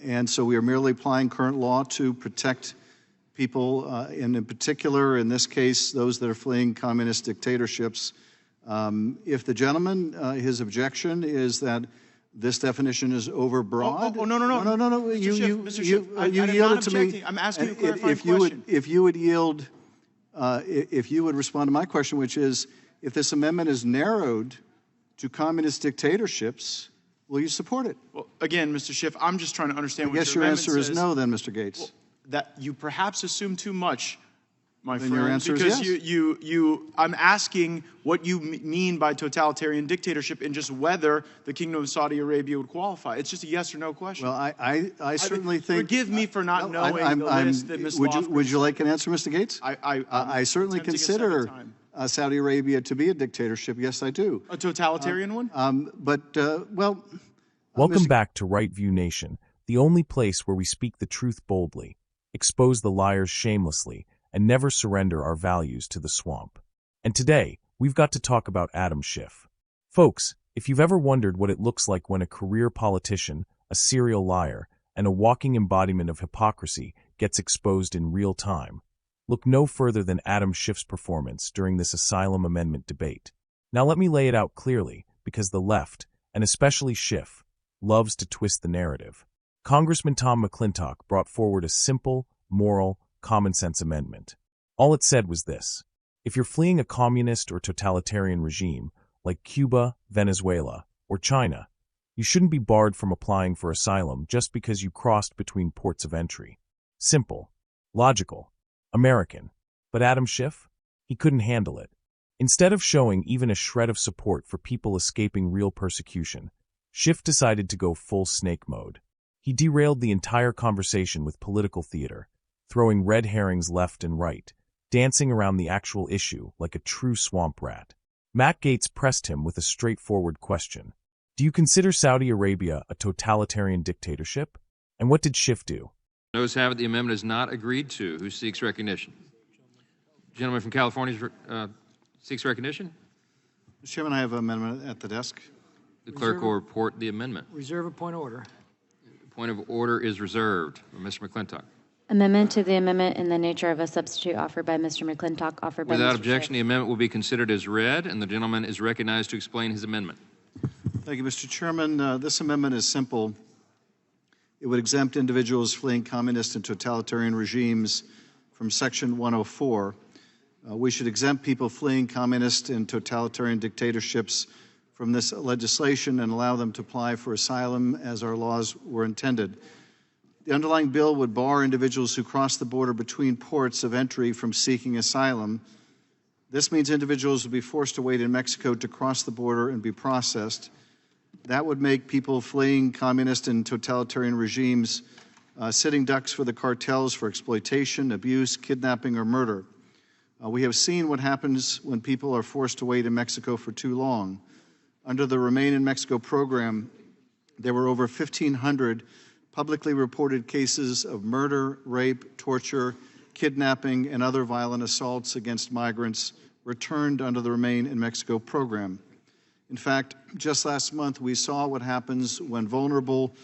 And so we are merely applying current law to protect people, and in particular, in this case, those that are fleeing communist dictatorships. If the gentleman, his objection is that this definition is overbroad. No. Mr. Schiff, I'm not objecting. I'm asking you a clarifying question. If you would yield, if you would respond to my question, which is, if this amendment is narrowed to communist dictatorships, will you support it? Well, again, Mr. Schiff, I'm just trying to understand what I guess your your amendment answer is says. no, then, Mr. Gates. Well, that you perhaps assume too much, my Then friend. your answer is because yes. I'm asking what you mean by totalitarian dictatorship and just whether the Kingdom of Saudi Arabia would qualify. It's just a yes or no question. Well, I certainly think. Forgive me for not knowing the list that Ms. Lofgren. Would you like an answer, Mr. Gates? I certainly consider Saudi Arabia to be a dictatorship. Yes, I do. A totalitarian one? Welcome back to Right View Nation, the only place where we speak the truth boldly, expose the liars shamelessly, and never surrender our values to the swamp. And today, we've got to talk about Adam Schiff. Folks, if you've ever wondered what it looks like when a career politician, a serial liar, and a walking embodiment of hypocrisy gets exposed in real time, look no further than Adam Schiff's performance during this Asylum Amendment debate. Now let me lay it out clearly, because the left, and especially Schiff, loves to twist the narrative. Congressman Tom McClintock brought forward a simple, moral, common-sense amendment. All it said was this: if you're fleeing a communist or totalitarian regime, like Cuba, Venezuela, or China, you shouldn't be barred from applying for asylum just because you crossed between ports of entry. Simple, logical, American. But Adam Schiff? He couldn't handle it. Instead of showing even a shred of support for people escaping real persecution, Schiff decided to go full snake mode. He derailed the entire conversation with political theater, throwing red herrings left and right, dancing around the actual issue like a true swamp rat. Matt Gaetz pressed him with a straightforward question. Do you consider Saudi Arabia a totalitarian dictatorship? And what did Schiff do? Notice have it, the amendment is not agreed to. Who seeks recognition? Gentleman from California seeks recognition. Mr. Chairman, I have an amendment at the desk. The clerk will report the amendment. Reserve a point of order. Point of order is reserved. Mr. McClintock. Amendment to the amendment in the nature of a substitute offered by Mr. McClintock, offered by Mr. Without Schiff. objection, the amendment will be considered as read, and the gentleman is recognized to explain his amendment. Thank you, Mr. Chairman. This amendment is simple. It would exempt individuals fleeing communist and totalitarian regimes from Section 104. We should exempt people fleeing communist and totalitarian dictatorships from this legislation and allow them to apply for asylum as our laws were intended. The underlying bill would bar individuals who cross the border between ports of entry from seeking asylum. This means individuals would be forced to wait in Mexico to cross the border and be processed. That would make people fleeing communist and totalitarian regimes sitting ducks for the cartels for exploitation, abuse, kidnapping, or murder. We have seen what happens when people are forced to wait in Mexico for too long. Under the Remain in Mexico program, there were over 1,500 publicly reported cases of murder, rape, torture, kidnapping, and other violent assaults against migrants returned under the Remain in Mexico program. In fact, just last month, we saw what happens when vulnerable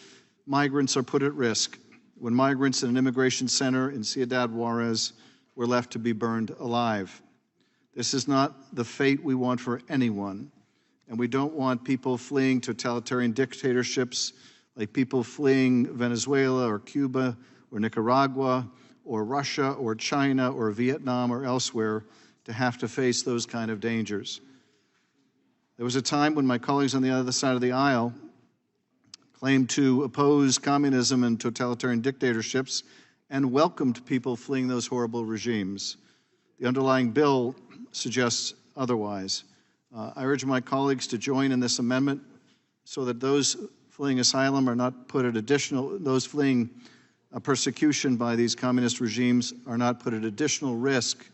migrants are put at risk, when migrants in an immigration center in Ciudad Juarez were left to be burned alive. This is not the fate we want for anyone, and we don't want people fleeing totalitarian dictatorships like people fleeing Venezuela or Cuba or Nicaragua or Russia or China or Vietnam or elsewhere to have to face those kind of dangers. There was a time when my colleagues on the other side of the aisle claimed to oppose communism and totalitarian dictatorships and welcomed people fleeing those horrible regimes. The underlying bill suggests otherwise. I urge my colleagues to join in this amendment so that those fleeing asylum are not put at those fleeing persecution by these communist regimes are not put at additional risk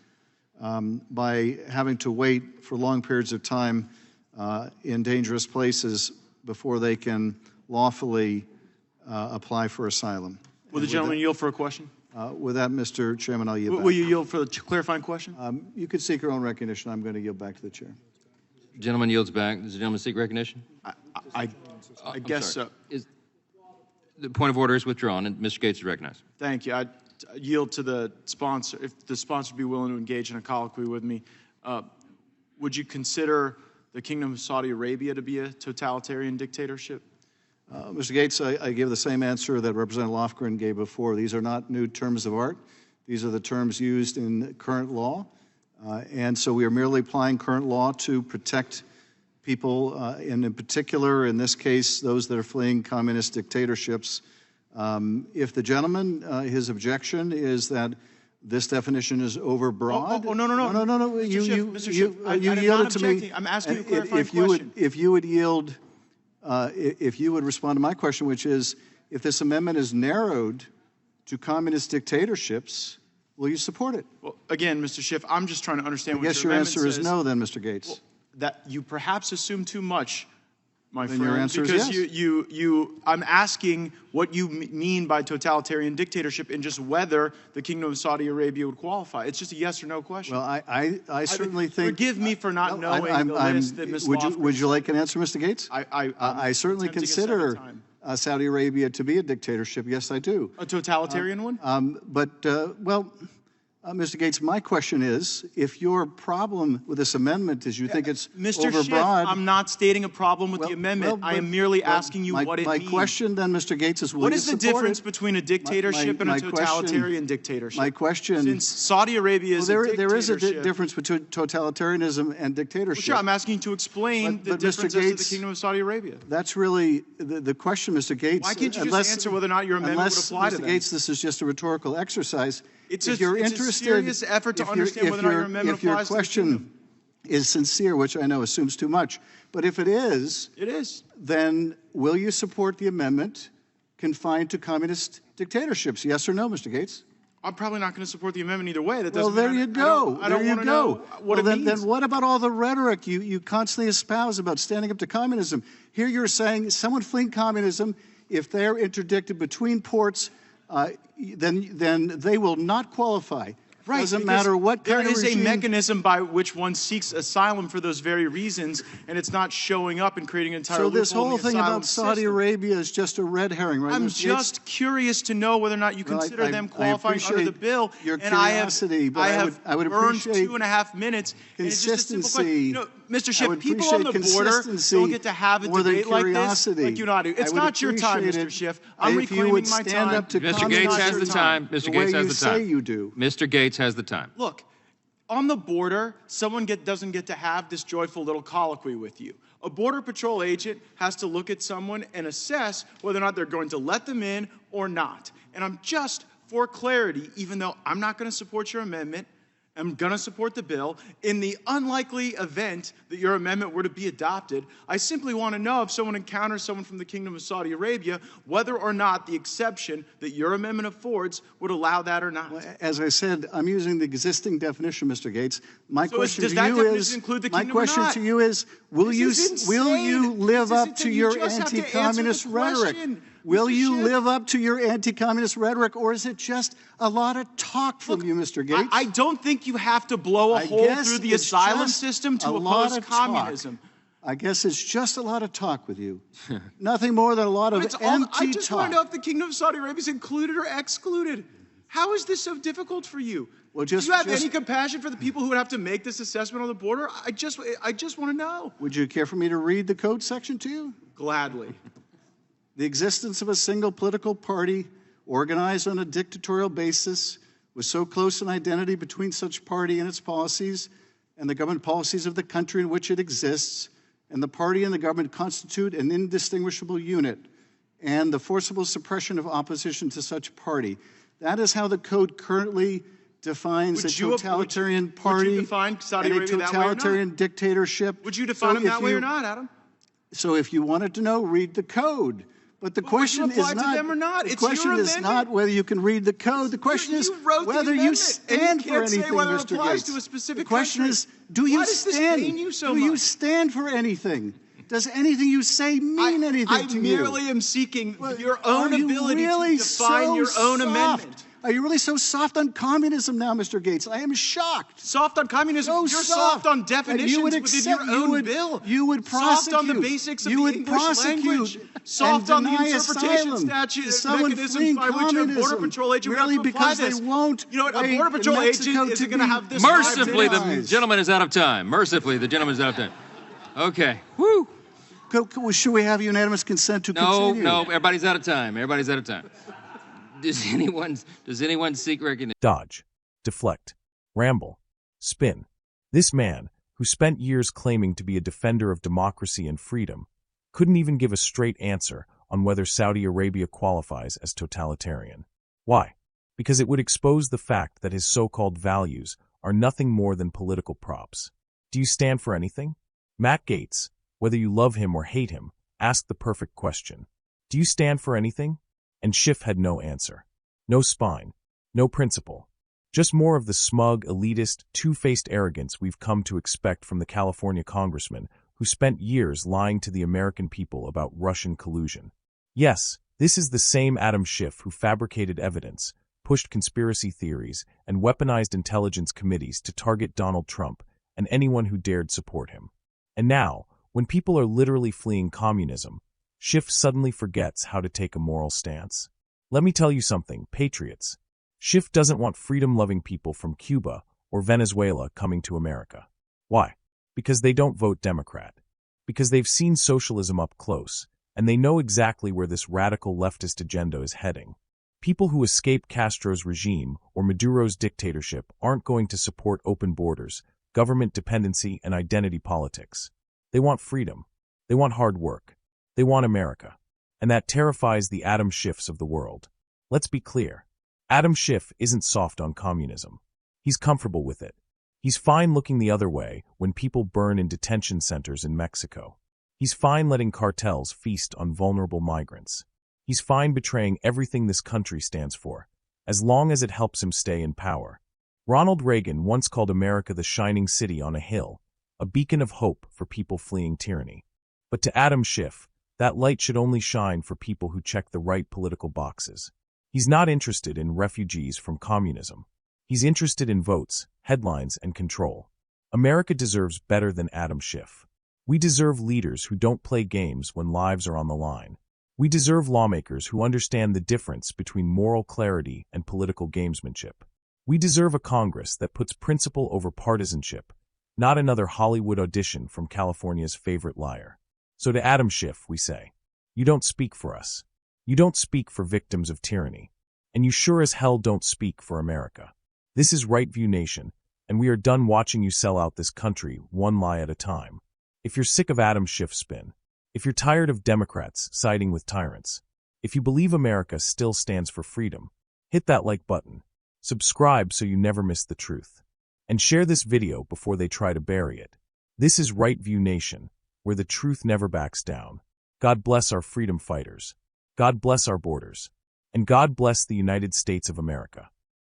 by having to wait for long periods of time in dangerous places before they can lawfully apply for asylum. Will the gentleman yield for a question? With that, Mr. Chairman, I'll yield back. Will you yield for the clarifying question? You could seek your own recognition. I'm going to yield back to the chair. The gentleman yields back. Does the gentleman seek recognition? I guess so. The point of order is withdrawn, and Mr. Gates is recognized. Thank you. I yield to the sponsor. If the sponsor would be willing to engage in a colloquy with me, would you consider the Kingdom of Saudi Arabia to be a totalitarian dictatorship? Mr. Gates, I give the same answer that Representative Lofgren gave before. These are not new terms of art. These are the terms used in current law. And so we are merely applying current law to protect people, and in particular, in this case, those that are fleeing communist dictatorships. If the gentleman, his objection is that this definition is overbroad. No. Mr. Schiff, You yielded to me. I'm asking you a clarifying question. If you would yield, if you would respond to my question, which is, if this amendment is narrowed to communist dictatorships, will you support it? Well, again, Mr. Schiff, I'm just trying to understand I what guess your your amendment answer is says. no, then, Mr. Gates. Well, that you perhaps assume too much, my Then friend. your answer is because yes. I'm asking what you mean by totalitarian dictatorship and just whether the Kingdom of Saudi Arabia would qualify. It's just a yes or no question. Well, I certainly think. Forgive me for not knowing the list that Ms. Would you like an answer, Mr. Gates? I certainly attempting a second consider time. Saudi Arabia to be a dictatorship. Yes, I do. A totalitarian one? Mr. Gates, my question is, if your problem with this amendment is you think it's Mr. overbroad. Schiff, I'm not stating a problem with the amendment. I am merely asking you what it means. My question then, Mr. Gates, is will What you is the support difference it? between a dictatorship and a totalitarian dictatorship? My question. Since Saudi Arabia is a there is dictatorship. a difference between totalitarianism and dictatorship. Well, sure, I'm asking you to explain the But Mr. differences of the Gates, Kingdom of Saudi Arabia. That's really the question, Mr. Gates. Why can't you just answer whether or not your amendment would apply to Mr. them? Gates, this is just a rhetorical exercise. It's if a you're serious interested, effort to if you're- understand if whether or not your you're- amendment if your applies to the question kingdom. is sincere, which I know assumes too much, but if it is, It is. then will you support the amendment confined to communist dictatorships? Yes or no, Mr. Gates? I'm probably not going to support the amendment either way. That Well, doesn't there matter. you go. I don't there you want to go. know what well, it means. Then what about all the rhetoric you constantly espouse about standing up to communism? Here you're saying someone fleeing communism, if they're interdicted between ports, then they will not qualify. Right, Doesn't because matter what kind of there is regime. a mechanism by which one seeks asylum for those very reasons, and it's not showing up and creating an entire So this loophole in whole the thing asylum about Saudi system. Arabia is just a red herring, right? I'm Mr. Gates? just curious to know whether or not you Well, consider them I qualifying under the appreciate bill. your and I curiosity, but I would burned appreciate 2.5 minutes. And it's just a simple question. consistency. You know, Mr. I Schiff, would people on the appreciate border consistency don't get to have a more than debate like this curiosity. like you and I do. It's I would not your time, appreciate Mr. it Schiff. I'm if you reclaiming would my stand time. up to Mr. communism Gates has the your time. the Mr. way Gates has you the say time. you do. Mr. Gates has the time. Look, on the border, someone doesn't get to have this joyful little colloquy with you. A Border Patrol agent has to look at someone and assess whether or not they're going to let them in or not. And I'm just, for clarity, even though I'm not going to support your amendment, I'm going to support the bill. In the unlikely event that your amendment were to be adopted, I simply want to know if someone encounters someone from the Kingdom of Saudi Arabia, whether or not the exception that your amendment affords would allow that or not. As I said, I'm using the existing definition, Mr. Gates. My So question does to that you definition is, include the my kingdom or question not? to you is, will This you is will you insane. live This up is to you your just have to answer the anti-communist rhetoric? question, Will Mr. you Schiff. live up to your anti-communist rhetoric, or is it just a lot of talk from you, Mr. Gates? I don't think you have to blow a I hole guess through the it's asylum just system to a lot oppose of talk. communism. I guess it's just a lot of talk with you. Nothing more than a lot of It's all, empty I just want talk. to know if the Kingdom of Saudi Arabia is included or excluded. How is this so difficult for you? Well, Do you have any compassion for the people who would have to make this assessment on the border? I just want to know. Would you care for me to read the code section to you? Gladly. The existence of a single political party organized on a dictatorial basis with so close an identity between such party and its policies and the government policies of the country in which it exists, and the party and the government constitute an indistinguishable unit, and the forcible suppression of opposition to such party. That is how the code currently defines a totalitarian party would you define Saudi and a Arabia that way or not? totalitarian dictatorship. Would you define them if that way you- or not, Adam? So if you wanted to know, read the code. But the question would you apply is to not, them or not? the It's your question is amendment. not whether you can read the code. The question is You wrote the whether you amendment, and you stand for can't say anything, whether it Mr. applies Gates. to a specific the question country. is, do you Why does this stand? pain you so do you much? stand for anything? Does anything you say mean anything I to you? merely am seeking Well, your own are you ability really to define so your own soft? amendment. Are you really so soft on communism now, Mr. Gates? I am shocked. Soft on communism? So You're soft on And definitions you would within accept, your own bill. You would Soft on the prosecute. basics of You the would English prosecute language. Soft on the deny interpretation asylum to statute someone mechanisms fleeing by which a Border communism, Patrol agent would have merely to apply because this. they won't You know what? A wait Border in Patrol Mexico agent to isn't going to be have this. Mercifully, the marginalized. gentleman is out of time. Mercifully, the gentleman is out of time. Okay. Woo. Should we have unanimous consent to No, continue? no, everybody's out of time. Everybody's out of time. Does anyone seek recognition? Dodge, deflect, ramble, spin. This man, who spent years claiming to be a defender of democracy and freedom, couldn't even give a straight answer on whether Saudi Arabia qualifies as totalitarian. Why? Because it would expose the fact that his so-called values are nothing more than political props. Do you stand for anything? Matt Gaetz, whether you love him or hate him, asked the perfect question. Do you stand for anything? And Schiff had no answer. No spine. No principle. Just more of the smug, elitist, two-faced arrogance we've come to expect from the California congressman who spent years lying to the American people about Russian collusion. Yes, this is the same Adam Schiff who fabricated evidence, pushed conspiracy theories, and weaponized intelligence committees to target Donald Trump and anyone who dared support him. And now, when people are literally fleeing communism, Schiff suddenly forgets how to take a moral stance. Let me tell you something, patriots. Schiff doesn't want freedom-loving people from Cuba or Venezuela coming to America. Why? Because they don't vote Democrat. Because they've seen socialism up close, and they know exactly where this radical leftist agenda is heading. People who escape Castro's regime or Maduro's dictatorship aren't going to support open borders, government dependency, and identity politics. They want freedom. They want hard work. They want America. And that terrifies the Adam Schiffs of the world. Let's be clear. Adam Schiff isn't soft on communism. He's comfortable with it. He's fine looking the other way when people burn in detention centers in Mexico. He's fine letting cartels feast on vulnerable migrants. He's fine betraying everything this country stands for, as long as it helps him stay in power. Ronald Reagan once called America the shining city on a hill, a beacon of hope for people fleeing tyranny. But to Adam Schiff, that light should only shine for people who check the right political boxes. He's not interested in refugees from communism. He's interested in votes, headlines, and control. America deserves better than Adam Schiff. We deserve leaders who don't play games when lives are on the line. We deserve lawmakers who understand the difference between moral clarity and political gamesmanship. We deserve a Congress that puts principle over partisanship, not another Hollywood audition from California's favorite liar. So to Adam Schiff, we say, you don't speak for us. You don't speak for victims of tyranny. And you sure as hell don't speak for America. This is Right View Nation, and we are done watching you sell out this country one lie at a time. If you're sick of Adam Schiff's spin, if you're tired of Democrats siding with tyrants, if you believe America still stands for freedom, hit that like button, subscribe so you never miss the truth, and share this video before they try to bury it. This is Right View Nation, where the truth never backs down. God bless our freedom fighters. God bless our borders. And God bless the United States of America.